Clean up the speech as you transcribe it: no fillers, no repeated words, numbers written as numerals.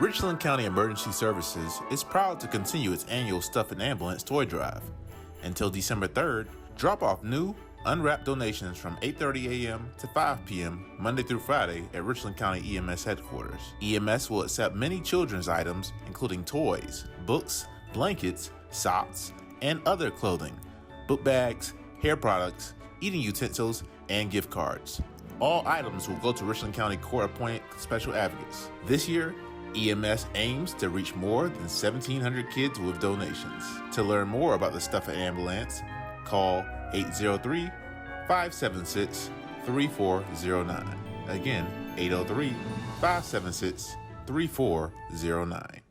Richland County Emergency Services is proud to continue its annual Stuff an Ambulance toy drive. Until December 3rd, drop off new, unwrapped donations from 8:30 a.m. to 5 p.m. Monday through Friday at Richland County EMS headquarters. EMS will accept many children's items, including toys, books, blankets, socks, and other clothing, book bags, hair products, eating utensils, and gift cards. All items will go to Richland County Court-appointed special advocates. This year, EMS aims to reach more than 1,700 kids with donations. To learn more about the Stuff an Ambulance, call 803-576-3409. Again, 803-576-3409.